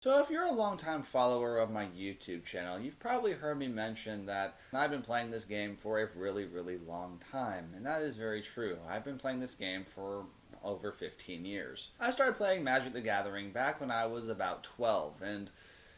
So if you're a longtime follower of my YouTube channel, you've probably heard me mention that I've been playing this game for a really, really long time. And that is very true. I've been playing this game for over 15 years. I started playing Magic the Gathering back when I was about 12, and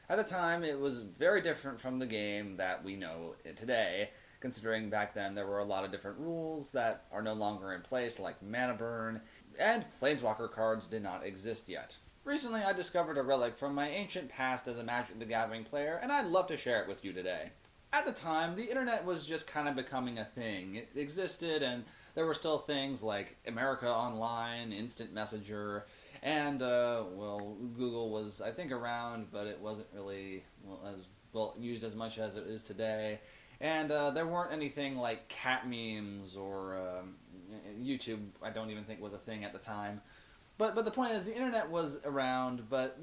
at the time it was very different from the game that we know today, considering back then there were a lot of different rules that are no longer in place, like mana burn, and Planeswalker cards did not exist yet. Recently, I discovered a relic from my ancient past as a Magic the Gathering player, and I'd love to share it with you today. At the time, the internet was just kind of becoming a thing. It existed, and there were still things like America Online, Instant Messenger, and, Google was, I think, around, but it wasn't really used as much as it is today. And there weren't anything like cat memes or YouTube, I don't even think was a thing at the time. But the point is, the internet was around, but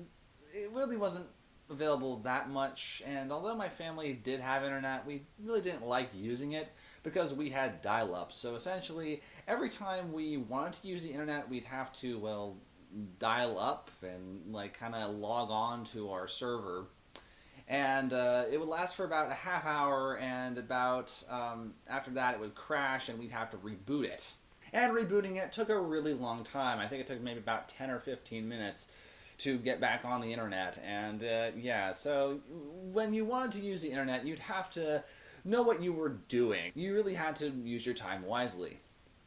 it really wasn't available that much. And although my family did have internet, we really didn't like using it because we had dial-up. So essentially, every time we wanted to use the internet, we'd have to, dial up and kind of log on to our server. And it would last for about a half hour, and after that, it would crash, and we'd have to reboot it. And rebooting it took a really long time. I think it took maybe about 10 or 15 minutes to get back on the internet. And so when you wanted to use the internet, you'd have to know what you were doing. You really had to use your time wisely.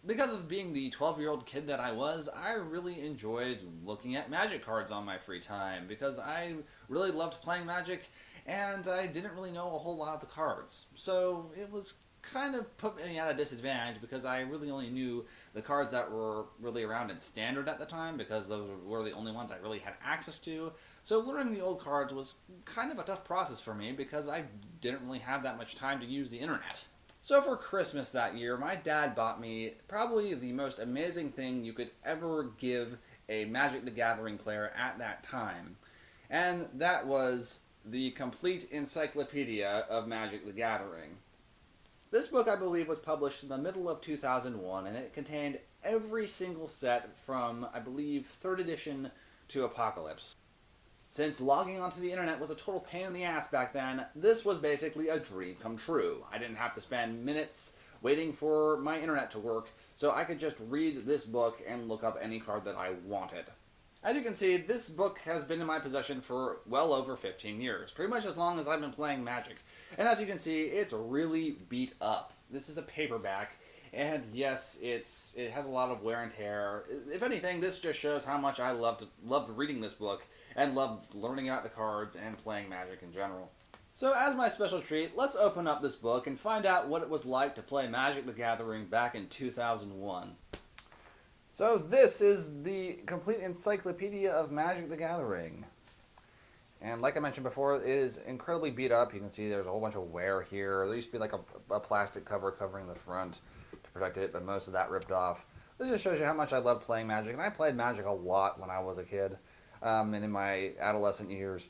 Because of being the 12-year-old kid that I was, I really enjoyed looking at Magic cards on my free time because I really loved playing Magic, and I didn't really know a whole lot of the cards. So it was kind of put me at a disadvantage because I really only knew the cards that were really around in Standard at the time, because those were the only ones I really had access to. So learning the old cards was kind of a tough process for me because I didn't really have that much time to use the internet. So for Christmas that year, my dad bought me probably the most amazing thing you could ever give a Magic the Gathering player at that time. And that was the complete Encyclopedia of Magic the Gathering. This book, I believe, was published in the middle of 2001, and it contained every single set from, I believe, 3rd edition to Apocalypse. Since logging onto the internet was a total pain in the ass back then, this was basically a dream come true. I didn't have to spend minutes waiting for my internet to work, so I could just read this book and look up any card that I wanted. As you can see, this book has been in my possession for well over 15 years, pretty much as long as I've been playing Magic. And as you can see, it's really beat up. This is a paperback, and yes, it has a lot of wear and tear. If anything, this just shows how much I loved reading this book and loved learning about the cards and playing Magic in general. So as my special treat, let's open up this book and find out what it was like to play Magic the Gathering back in 2001. So this is the complete Encyclopedia of Magic the Gathering. And like I mentioned before, it is incredibly beat up. You can see there's a whole bunch of wear here. There used to be like a plastic cover covering the front to protect it, but most of that ripped off. This just shows you how much I love playing Magic. And I played Magic a lot when I was a kid and in my adolescent years.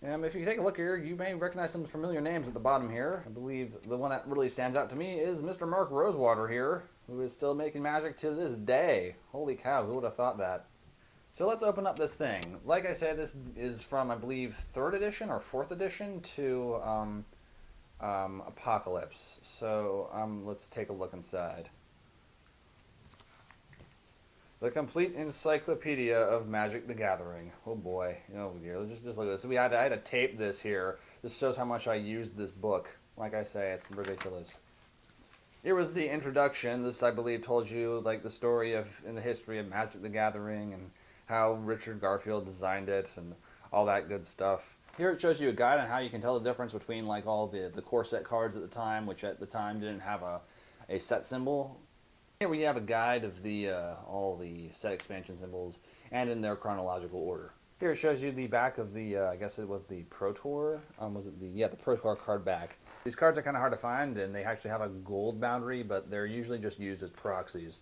If you take a look here, you may recognize some familiar names at the bottom here. I believe the one that really stands out to me is Mr. Mark Rosewater here, who is still making Magic to this day. Holy cow, who would have thought that? So let's open up this thing. Like I said, this is from, I believe, 3rd edition or 4th edition to Apocalypse. So let's take a look inside. The complete Encyclopedia of Magic the Gathering. Oh boy. Oh dear. Just look at this. I had to tape this here. This shows how much I used this book. Like I say, it's ridiculous. Here was the introduction. This, I believe, told you the story in the history of Magic the Gathering and how Richard Garfield designed it and all that good stuff. Here it shows you a guide on how you can tell the difference between all the core set cards at the time, which at the time didn't have a set symbol. Here we have a guide of all the set expansion symbols and in their chronological order. Here it shows you the back of the, I guess it was the Pro Tour. The Pro Tour card back. These cards are kind of hard to find, and they actually have a gold boundary, but they're usually just used as proxies.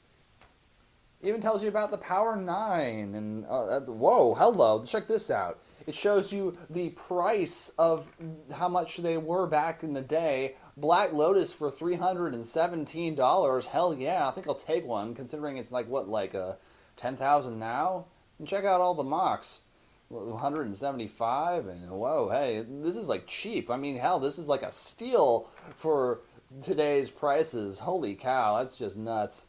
It even tells you about the Power 9, and whoa, hello, check this out. It shows you the price of how much they were back in the day. Black Lotus for $317. Hell yeah, I think I'll take one, considering it's 10,000 now? And check out all the mocks. 175, and whoa, hey, this is like cheap. I mean, hell, this is like a steal for today's prices. Holy cow, that's just nuts.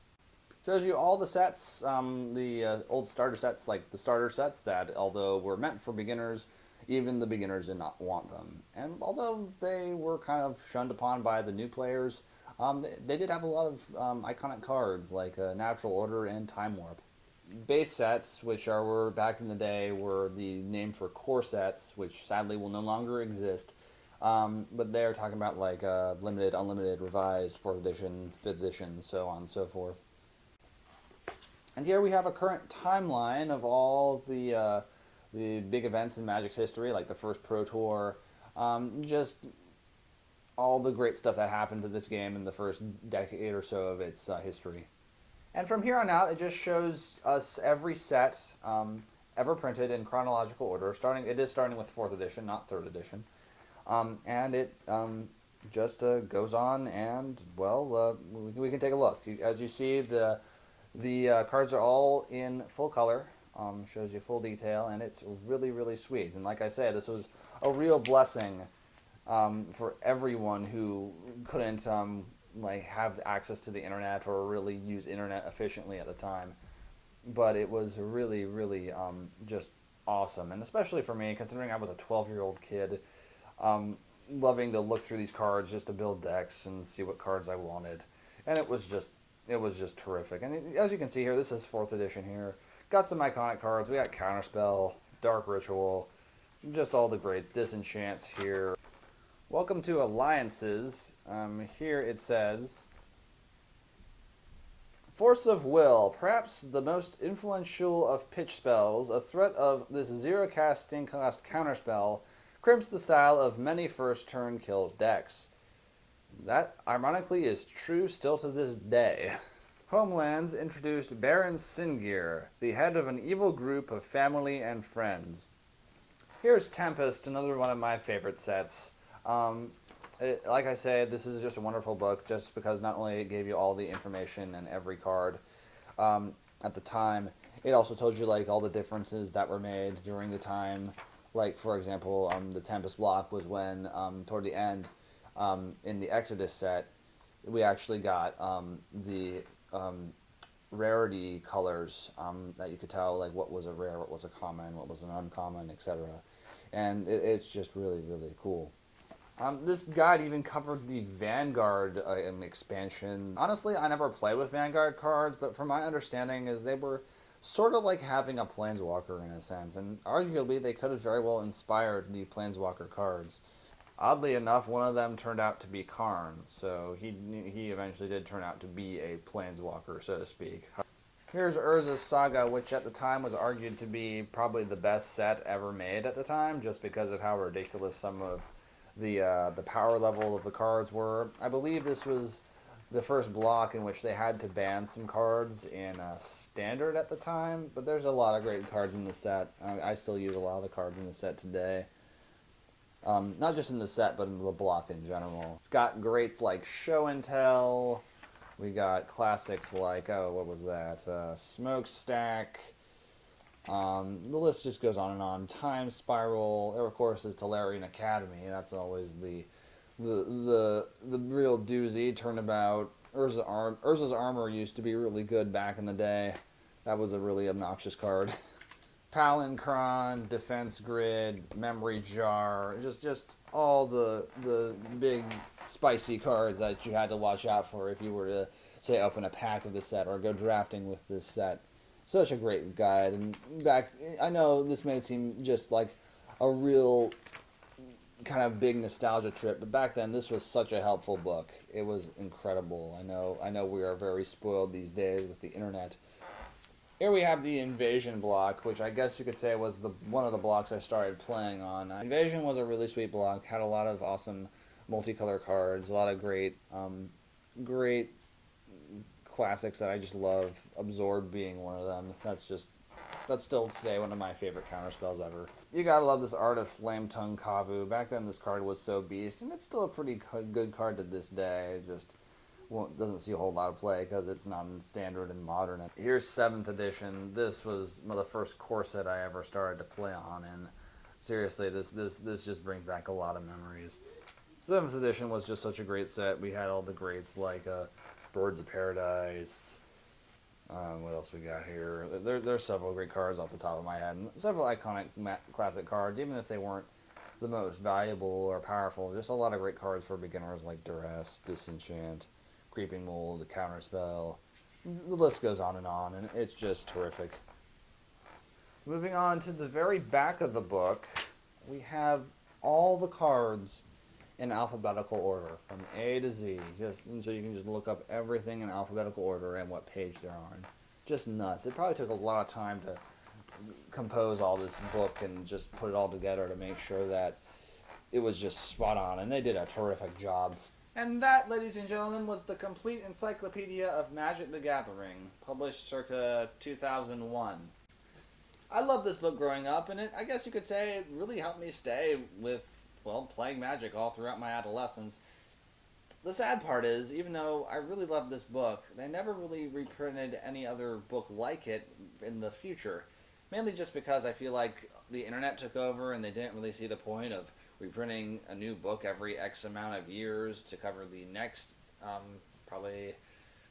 Shows you all the sets, the old starter sets, like the starter sets that, although were meant for beginners, even the beginners did not want them. And although they were kind of shunned upon by the new players, they did have a lot of iconic cards like Natural Order and Time Warp. Base sets, which were back in the day, were the name for core sets, which sadly will no longer exist. But they're talking about like limited, unlimited, revised, 4th edition, 5th edition, so on and so forth. And here we have a current timeline of all the big events in Magic's history, like the first Pro Tour, just all the great stuff that happened to this game in the first decade or so of its history. And from here on out, it just shows us every set ever printed in chronological order. It is starting with 4th edition, not 3rd edition. And it just goes on, and, well, we can take a look. As you see, the cards are all in full color, shows you full detail, and it's really, really sweet. And like I say, this was a real blessing for everyone who couldn't like have access to the internet or really use internet efficiently at the time. But it was really, really just awesome, and especially for me, considering I was a 12-year-old kid, loving to look through these cards just to build decks and see what cards I wanted, and it was just terrific. And as you can see here, this is 4th edition here. Got some iconic cards. We got Counterspell, Dark Ritual, just all the greats. Disenchants here. Welcome to Alliances. Here it says, Force of Will, perhaps the most influential of pitch spells, a threat of this 0 casting cost counterspell, crimps the style of many first turn killed decks. That, ironically, is true still to this day. Homelands introduced Baron Singir, the head of an evil group of family and friends. Here's Tempest, another one of my favorite sets. Like I say, this is just a wonderful book, just because not only it gave you all the information and every card at the time, it also told you like all the differences that were made during the time. Like, for example, the Tempest block was when, toward the end, in the Exodus set, we actually got the rarity colors that you could tell, like what was a rare, what was a common, what was an uncommon, etc. And it's just really, really cool. This guide even covered the Vanguard expansion. Honestly, I never played with Vanguard cards, but from my understanding is they were sort of like having a Planeswalker in a sense, and arguably they could have very well inspired the Planeswalker cards. Oddly enough, one of them turned out to be Karn, so he eventually did turn out to be a Planeswalker, so to speak. Here's Urza's Saga, which at the time was argued to be probably the best set ever made at the time, just because of how ridiculous some of the power level of the cards were. I believe this was the first block in which they had to ban some cards in Standard at the time, but there's a lot of great cards in the set. I still use a lot of the cards in the set today. Not just in the set, but in the block in general. It's got greats like Show and Tell. We got classics like, oh, what was that? Smokestack. The list just goes on and on. Time Spiral. There, of course, is Tolarian Academy. That's always the real doozy. Turnabout. Urza's Armor used to be really good back in the day. That was a really obnoxious card. Palincron, Defense Grid, Memory Jar, just all the big spicy cards that you had to watch out for if you were to, say, open a pack of this set or go drafting with this set. Such a great guide. And I know this may seem just like a real kind of big nostalgia trip, but back then this was such a helpful book. It was incredible. I know we are very spoiled these days with the internet. Here we have the Invasion block, which I guess you could say was one of the blocks I started playing on. Invasion was a really sweet block, had a lot of awesome multicolor cards, a lot of great classics that I just love, Absorb being one of them. That's still today one of my favorite counterspells ever. You gotta love this Art of Flame Tongue Kavu. Back then this card was so beast, and it's still a pretty good card to this day. Just well, it doesn't see a whole lot of play because it's not in standard and modern. Here's 7th edition. This was one of the first core set I ever started to play on, and seriously, this just brings back a lot of memories. 7th edition was just such a great set. We had all the greats like Birds of Paradise. What else we got here? There's several great cards off the top of my head, and several iconic classic cards, even if they weren't the most valuable or powerful. Just a lot of great cards for beginners like Duress, Disenchant, Creeping Mold, Counterspell. The list goes on, and it's just terrific. Moving on to the very back of the book, we have all the cards in alphabetical order from A to Z, so you can just look up everything in alphabetical order and what page they're on. Just nuts. It probably took a lot of time to compose all this book and just put it all together to make sure that it was just spot on, and they did a terrific job. And that, ladies and gentlemen, was the complete Encyclopedia of Magic the Gathering, published circa 2001. I loved this book growing up, and I guess you could say it really helped me stay with, well, playing Magic all throughout my adolescence. The sad part is, even though I really loved this book, they never really reprinted any other book like it in the future. Mainly just because I feel like the internet took over and they didn't really see the point of reprinting a new book every X amount of years to cover the next, probably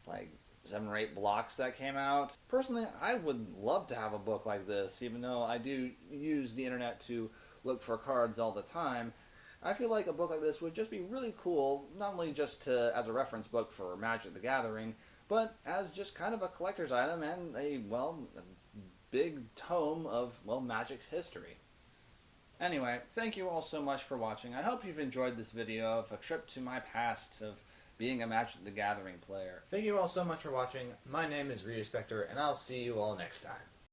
like 7 or 8 blocks that came out. Personally, I would love to have a book like this, even though I do use the internet to look for cards all the time. I feel like a book like this would just be really cool, not only just as a reference book for Magic the Gathering, but as just kind of a collector's item and a big tome of, Magic's history. Anyway, thank you all so much for watching. I hope you've enjoyed this video of a trip to my past of being a Magic the Gathering player. Thank you all so much for watching. My name is Rita Spector, and I'll see you all next time.